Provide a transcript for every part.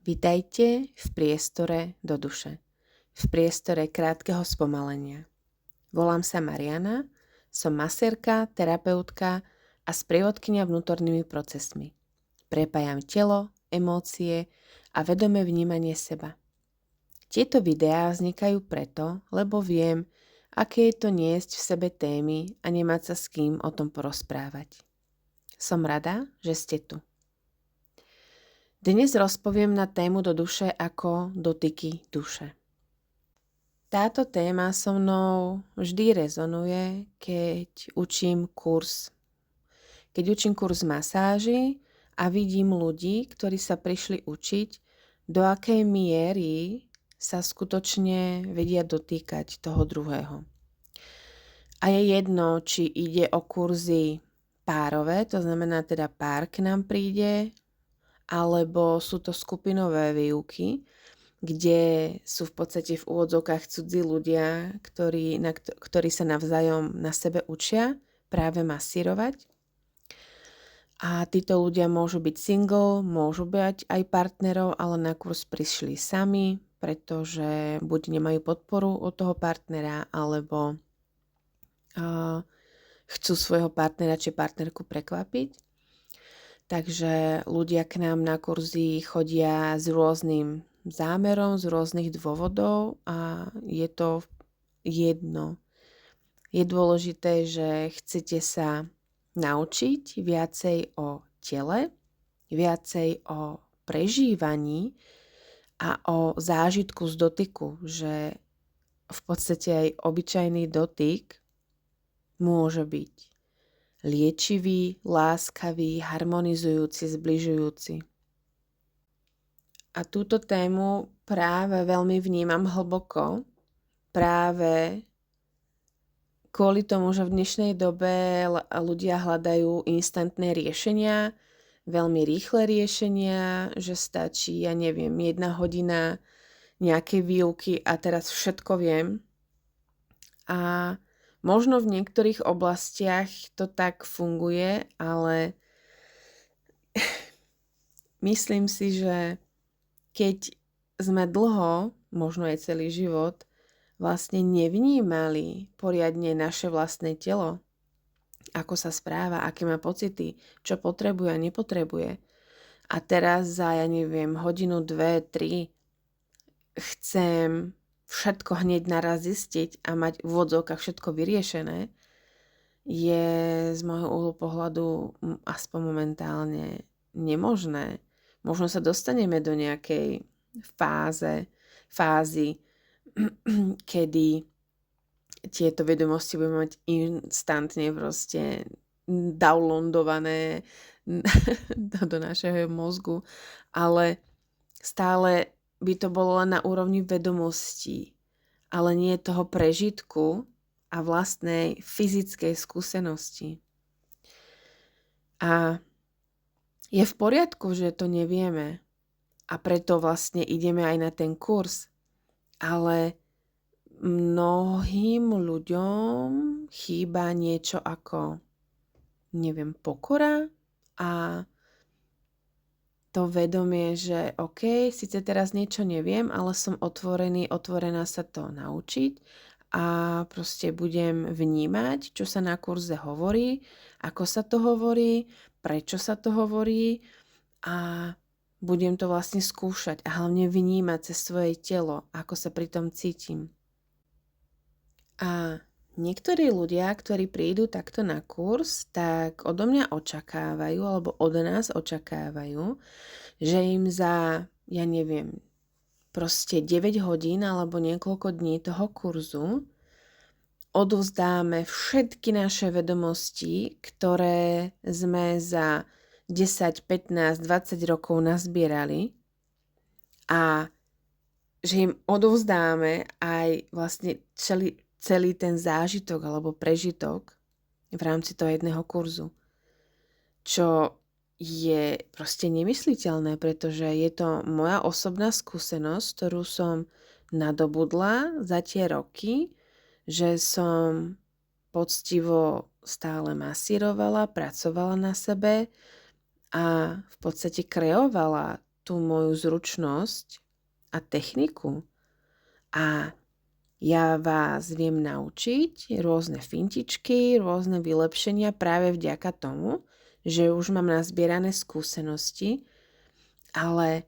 Vitajte v priestore do duše, v priestore krátkeho spomalenia. Volám sa Mariana, som masérka, terapeutka a sprievodkyňa vnútornými procesmi. Prepájam telo, emócie a vedomé vnímanie seba. Tieto videá vznikajú preto, lebo viem, aké je to niesť v sebe témy a nemať sa s kým o tom porozprávať. Som rada, že ste tu. Dnes rozpoviem na tému do duše ako dotyky duše. Táto téma so mnou vždy rezonuje, keď učím kurz. Keď učím kurz masáži a vidím ľudí, ktorí sa prišli učiť, do akej miery sa skutočne vedia dotýkať toho druhého. A je jedno, či ide o kurzy párové, to znamená teda pár k nám príde, alebo sú to skupinové výuky, kde sú v podstate v úvodzovkách cudzí ľudia, ktorí sa navzájom na sebe učia práve masírovať. A títo ľudia môžu byť single, môžu byť aj partnerov, ale na kurz prišli sami, pretože buď nemajú podporu od toho partnera, alebo chcú svojho partnera či partnerku prekvapiť. Takže ľudia k nám na kurzy chodia s rôznym zámerom, z rôznych dôvodov a je to jedno. Je dôležité, že chcete sa naučiť viacej o tele, viacej o prežívaní a o zážitku z dotyku, že v podstate aj obyčajný dotyk môže byť liečivý, láskavý, harmonizujúci, zbližujúci. A túto tému práve veľmi vnímam hlboko, práve kvôli tomu, že v dnešnej dobe ľudia hľadajú instantné riešenia, veľmi rýchle riešenia, že stačí, 1 hodina nejakej výuky a teraz všetko viem. A možno v niektorých oblastiach to tak funguje, ale myslím si, že keď sme dlho, možno aj celý život, vlastne nevnímali poriadne naše vlastné telo, ako sa správa, aké má pocity, čo potrebuje a nepotrebuje. A teraz za, hodinu, 2, 3 chcem všetko hneď naraz zistiť a mať v úvodzovkách všetko vyriešené, je z môjho uhlu pohľadu aspoň momentálne nemožné. Možno sa dostaneme do nejakej fázy, kedy tieto vedomosti budeme mať instantne proste downloadované do našeho mozgu, ale stále by to bolo len na úrovni vedomostí, ale nie toho prežitku a vlastnej fyzickej skúsenosti. A je v poriadku, že to nevieme a preto vlastne ideme aj na ten kurz, ale mnohým ľuďom chýba niečo ako, pokora a to vedomie, že OK, síce teraz niečo neviem, ale som otvorená sa to naučiť a proste budem vnímať, čo sa na kurze hovorí, ako sa to hovorí, prečo sa to hovorí a budem to vlastne skúšať a hlavne vnímať cez svoje telo, ako sa pri tom cítim. A niektorí ľudia, ktorí prídu takto na kurz, tak odo mňa očakávajú, alebo od nás očakávajú, že im za, proste 9 hodín alebo niekoľko dní toho kurzu odovzdáme všetky naše vedomosti, ktoré sme za 10, 15, 20 rokov nazbierali a že im odovzdáme aj vlastne celý ten zážitok alebo prežitok v rámci toho jedného kurzu. Čo je proste nemysliteľné, pretože je to moja osobná skúsenosť, ktorú som nadobudla za tie roky, že som poctivo stále masírovala, pracovala na sebe a v podstate kreovala tú moju zručnosť a techniku a ja vás viem naučiť rôzne fintičky, rôzne vylepšenia práve vďaka tomu, že už mám nazbierané skúsenosti, ale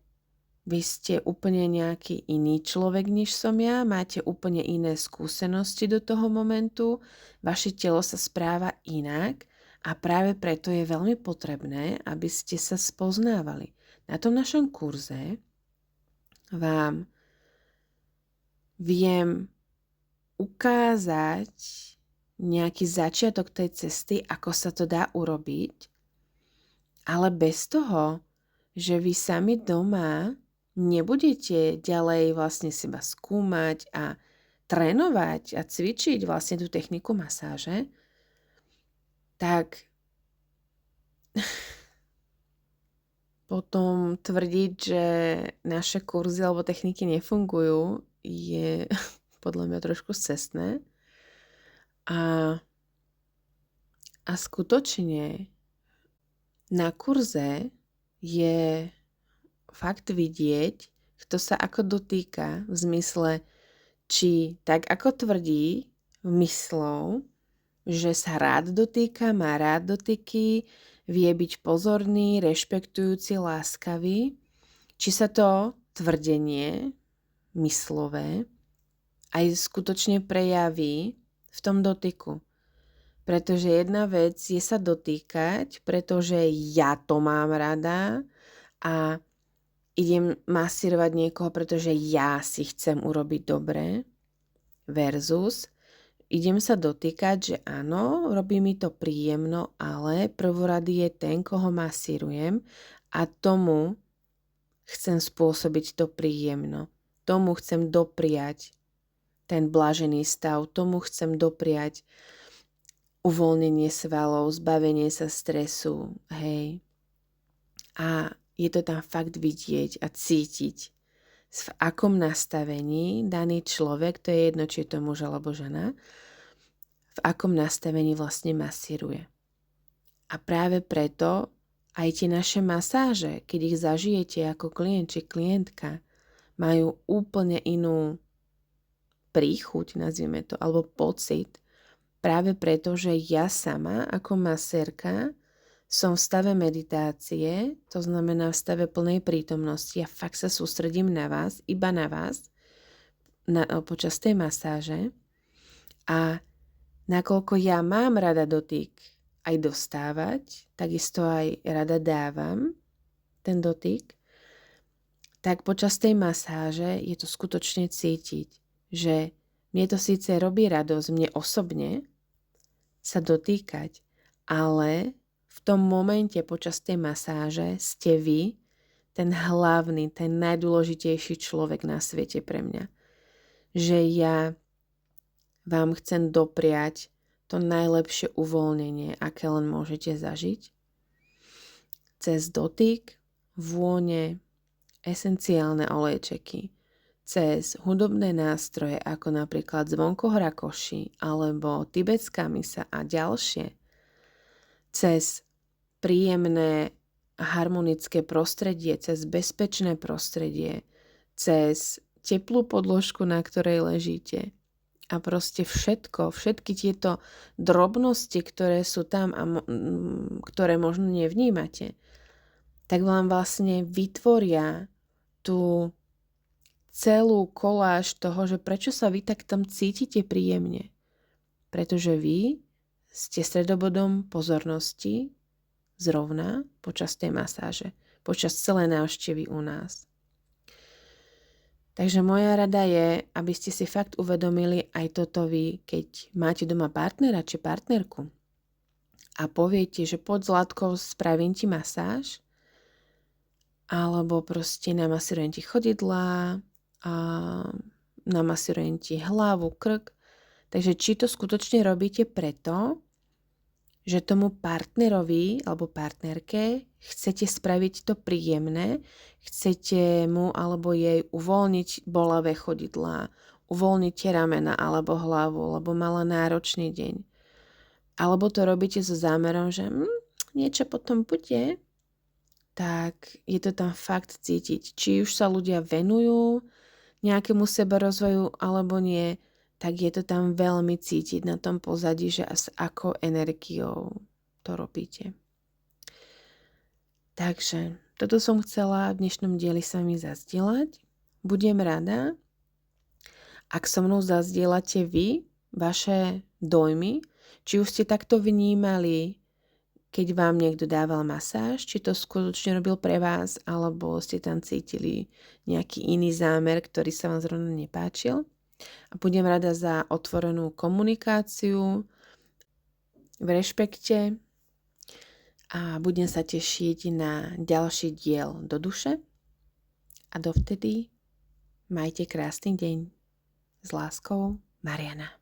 vy ste úplne nejaký iný človek, než som ja, máte úplne iné skúsenosti do toho momentu, vaše telo sa správa inak a práve preto je veľmi potrebné, aby ste sa spoznávali. Na tom našom kurze vám viem ukázať nejaký začiatok tej cesty, ako sa to dá urobiť, ale bez toho, že vy sami doma nebudete ďalej vlastne seba skúmať a trénovať a cvičiť vlastne tú techniku masáže, tak potom tvrdiť, že naše kurzy alebo techniky nefungujú, je podľa mňa trošku scestné. A skutočne na kurze je fakt vidieť, kto sa ako dotýka v zmysle, či tak ako tvrdí myslou, že sa rád dotýka, má rád dotyky, vie byť pozorný, rešpektujúci, láskavý, či sa to tvrdenie myslové aj skutočne prejaví v tom dotyku. Pretože jedna vec je sa dotýkať, pretože ja to mám rada a idem masírovať niekoho, pretože ja si chcem urobiť dobre, versus idem sa dotýkať, že áno, robí mi to príjemno, ale prvorady je ten, koho masírujem a tomu chcem spôsobiť to príjemno. Tomu chcem dopriať ten blažený stav, tomu chcem dopriať uvoľnenie svalov, zbavenie sa stresu, hej. A je to tam fakt vidieť a cítiť, v akom nastavení daný človek, to je jedno, či je to muž alebo žena, v akom nastavení vlastne masíruje. A práve preto aj tie naše masáže, keď ich zažijete ako klient či klientka, majú úplne inú príchuť, nazvime to, alebo pocit, práve preto, že ja sama ako masérka som v stave meditácie, to znamená v stave plnej prítomnosti a fakt sa sústredím na vás, iba na vás, počas tej masáže. A nakoľko ja mám rada dotyk aj dostávať, takisto aj rada dávam ten dotyk, tak počas tej masáže je to skutočne cítiť, že mne to síce robí radosť, mne osobne sa dotýkať, ale v tom momente počas tej masáže ste vy ten hlavný, ten najdôležitejší človek na svete pre mňa. Že ja vám chcem dopriať to najlepšie uvoľnenie, aké len môžete zažiť. Cez dotyk, vône, esenciálne olejčeky, cez hudobné nástroje ako napríklad zvonko hrakoši alebo tibetská misa a ďalšie, cez príjemné harmonické prostredie, cez bezpečné prostredie, cez teplú podložku, na ktorej ležíte a proste všetky tieto drobnosti, ktoré sú tam a ktoré možno nevnímate, tak vám vlastne vytvoria tú celú koláž toho, že prečo sa vy tak tam cítite príjemne. Pretože vy ste stredobodom pozornosti zrovna počas tej masáže, počas celej návštevy u nás. Takže moja rada je, aby ste si fakt uvedomili aj toto vy, keď máte doma partnera či partnerku a poviete, že poď Zlatko, spravím ti masáž, alebo proste namasírujem ti chodidlá, a namasírujem ti hlavu, krk. Takže či to skutočne robíte preto, že tomu partnerovi alebo partnerke chcete spraviť to príjemné, chcete mu alebo jej uvoľniť bolavé chodidlá, uvoľniť tie ramena alebo hlavu, lebo mala náročný deň. Alebo to robíte so zámerom, že niečo potom bude, tak je to tam fakt cítiť. Či už sa ľudia venujú nejakému seberozvoju alebo nie, tak je to tam veľmi cítiť na tom pozadí, že s akou energiou to robíte. Takže toto som chcela v dnešnom dieli s vami zazdieľať. Budem rada, ak so mnou zazdieľate vy vaše dojmy, či už ste takto vnímali, keď vám niekto dával masáž, či to skutočne robil pre vás, alebo ste tam cítili nejaký iný zámer, ktorý sa vám zrovna nepáčil. A budem rada za otvorenú komunikáciu v rešpekte a budem sa tešiť na ďalší diel do duše. A dovtedy majte krásny deň. S láskou, Mariana.